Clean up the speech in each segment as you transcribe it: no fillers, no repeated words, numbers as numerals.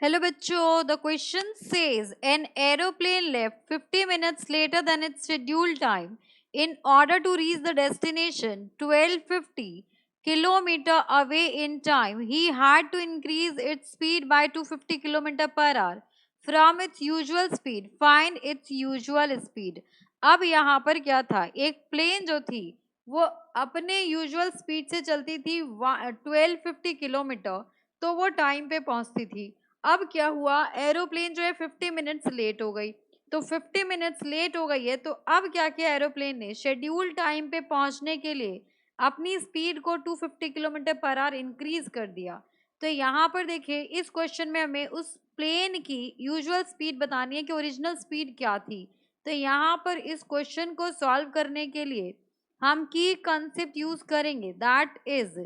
Hello बच्चों, the question says an aeroplane left 50 minutes later than its scheduled time. In order to reach the destination 1250 kilometer away in time, he had to increase its speed by 250 kilometer per hour from its usual speed. Find its usual speed. अब यहाँ पर क्या था, एक plane जो थी वो अपने यूजुअल स्पीड से चलती थी 1250 किलोमीटर, तो वो टाइम पे पहुंचती थी। अब क्या हुआ, एरोप्लेन जो है 50 मिनट्स लेट हो गई। तो 50 मिनट्स लेट हो गई है, तो अब क्या किया एरोप्लेन ने, शेड्यूल टाइम पे पहुंचने के लिए अपनी स्पीड को 250 किलोमीटर पर आवर इंक्रीज कर दिया। तो यहाँ पर देखिए, इस क्वेश्चन में हमें उस प्लेन की यूजुअल स्पीड बतानी है कि ओरिजिनल स्पीड क्या थी। तो यहाँ पर इस क्वेश्चन को सॉल्व करने के लिए हम की कंसेप्ट यूज करेंगे, that is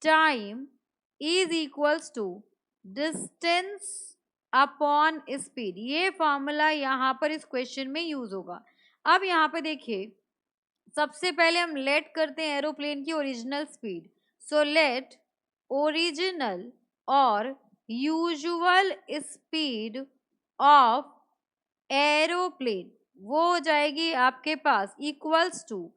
time is equals to distance upon speed. ये फॉर्मूला यहाँ पर इस क्वेश्चन में यूज होगा। अब यहाँ पे देखिए, सबसे पहले हम लेट करते हैं एरोप्लेन की original speed. So let original और यूजुअल स्पीड ऑफ एरोप्लेन वो हो जाएगी आपके पास equals to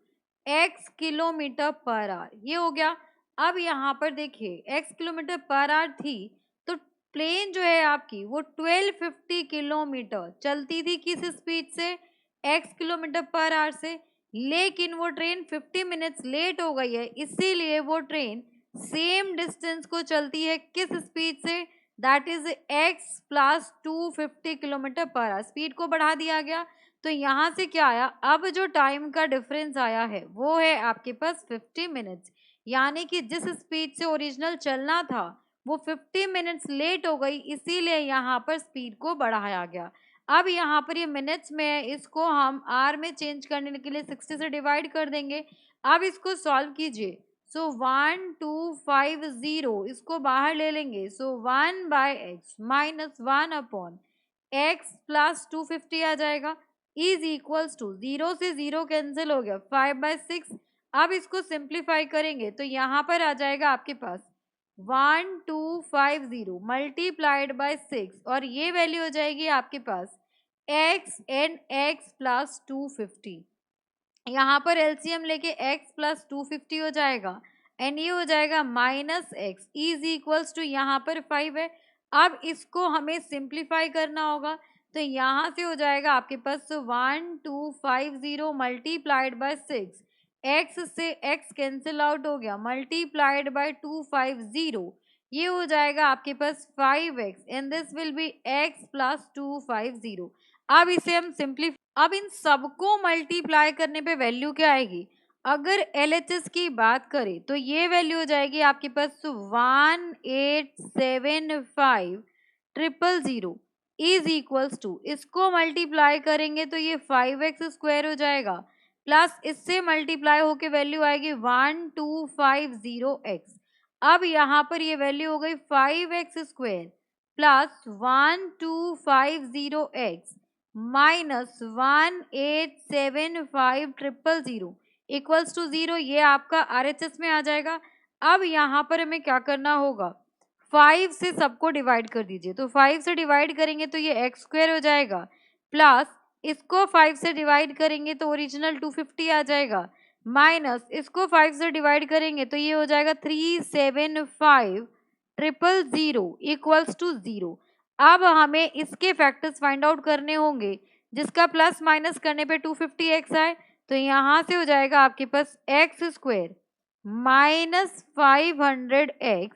x kilometre per hour. ये हो गया। अब यहाँ पर देखिए x किलोमीटर पर आवर थी, तो प्लेन जो है आपकी वो 1250 किलोमीटर चलती थी किस स्पीड से, x किलोमीटर पर आवर से। लेकिन वो ट्रेन 50 मिनट्स लेट हो गई है, इसीलिए वो ट्रेन सेम डिस्टेंस को चलती है किस स्पीड से, that is x plus 250 kilometre per our. Speed को बढ़ा दिया गया। तो यहाँ से क्या आया, अब जो टाइम का डिफरेंस आया है वो है आपके पास 50 मिनट्स। यानी कि जिस स्पीड से ओरिजिनल चलना था वो 50 मिनट्स लेट हो गई, इसीलिए यहाँ पर स्पीड को बढ़ाया गया। अब यहाँ पर ये मिनट्स में है, इसको हम आर में चेंज करने के लिए 60 से डिवाइड कर देंगे। अब इसको सॉल्व कीजिए। सो 1250 इसको बाहर ले लेंगे। सो 1/x minus 1 upon x plus 250 आ जाएगा, इज इक्वल्स टू 0 से 0 कैंसिल हो गया, 5/6। अब इसको सिंप्लीफाई करेंगे तो यहाँ पर आ जाएगा आपके पास 1250 मल्टीप्लाइड बाय 6, और ये वैल्यू हो जाएगी आपके पास x एंड x प्लस 250। यहाँ पर एलसीएम लेके x प्लस 250 हो जाएगा, एंड ये हो जाएगा minus X is equals to यहाँ पर 5 है। अब इसको हमें सिंप्लीफाई करना होगा, तो यहाँ से हो जाएगा आपके पास 1250 मल्टीप्लाइड बाय 6, एक्स से एक्स कैंसिल आउट हो गया, मल्टीप्लाइड बाय 250, ये हो जाएगा आपके पास 5x and this will be x plus 250। अब इसे हम अब इन सबको मल्टीप्लाई करने पे वैल्यू क्या आएगी, अगर LHS की बात करें तो ये वैल्यू हो जाएगी आपके पास 1875000 इज इक्वल्स टू, इसको मल्टीप्लाई करेंगे तो ये 5x स्क्वायर हो जाएगा, प्लस इससे मल्टीप्लाई होके वैल्यू आएगी 1250x। अब यहाँ पर ये वैल्यू हो गई 5x square plus 1250x minus 1875000 equals to 0। ये आपका RHS में आ जाएगा। अब यहाँ पर हमें क्या करना होगा, 5 से सबको डिवाइड कर दीजिए। तो 5 से डिवाइड करेंगे तो ये x स्क्वायर हो जाएगा, प्लस इसको 5 से डिवाइड करेंगे तो ओरिजिनल 250 आ जाएगा, माइनस इसको 5 से डिवाइड करेंगे तो ये हो जाएगा 375000 इक्वल्स टू 0। अब हमें इसके फैक्टर्स फाइंड आउट करने होंगे, जिसका प्लस माइनस करने पे 250x आए, तो यहाँ से हो जाएगा आपके पास x square minus 500x,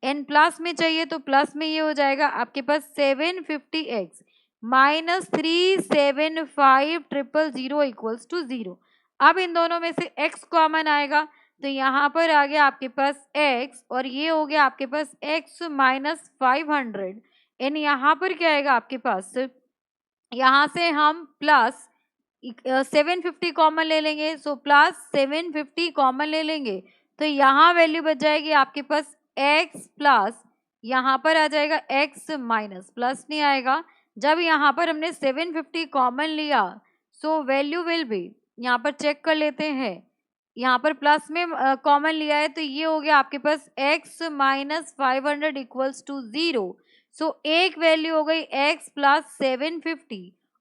n plus में चाहिए तो प्लस में ये हो जाएगा आपके पास 750x माइनस 375000 इक्वल्स टू 0। अब इन दोनों में से x कॉमन आएगा, तो यहाँ पर आ गया आपके पास x, और ये हो गया आपके पास x माइनस 500, एंड यहाँ पर क्या आएगा आपके पास, यहाँ से हम प्लस 750 कॉमन ले लेंगे। सो प्लस 750 कॉमन ले लेंगे तो यहाँ वैल्यू बच जाएगी आपके पास x प्लस, यहाँ पर आ जाएगा x माइनस, प्लस नहीं आएगा जब यहाँ पर हमने 750 कॉमन लिया। सो वैल्यू विल बी, यहाँ पर चेक कर लेते हैं, यहाँ पर प्लस में कॉमन लिया है तो ये हो गया आपके पास x minus 500 equals to 0। So एक वैल्यू हो गई x प्लस 750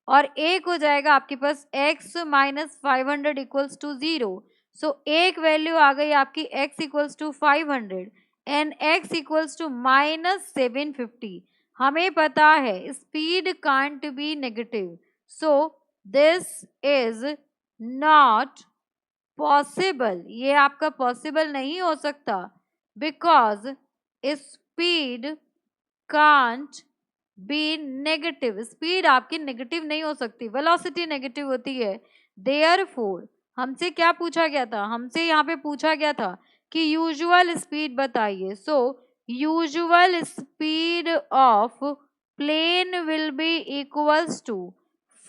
और एक हो जाएगा आपके पास x minus 500 equals to 0. So एक वैल्यू आ गई आपकी x equals to 500 and x equals to minus 750. हमें पता है speed can't be negative, so this is not possible. ये आपका पॉसिबल नहीं हो सकता because speed can't be negative. Speed आपकी नेगेटिव नहीं हो सकती, वेलोसिटी नेगेटिव होती है. देयरफॉर हमसे क्या पूछा गया था, हमसे यहाँ पे पूछा गया था कि यूजुअल स्पीड बताइए. So usual speed of plane will be equals to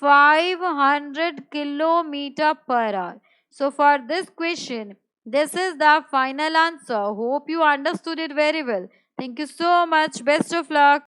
500 kilometer per hour. So for this question, this is the final answer. Hope you understood it very well. Thank you so much. Best of luck.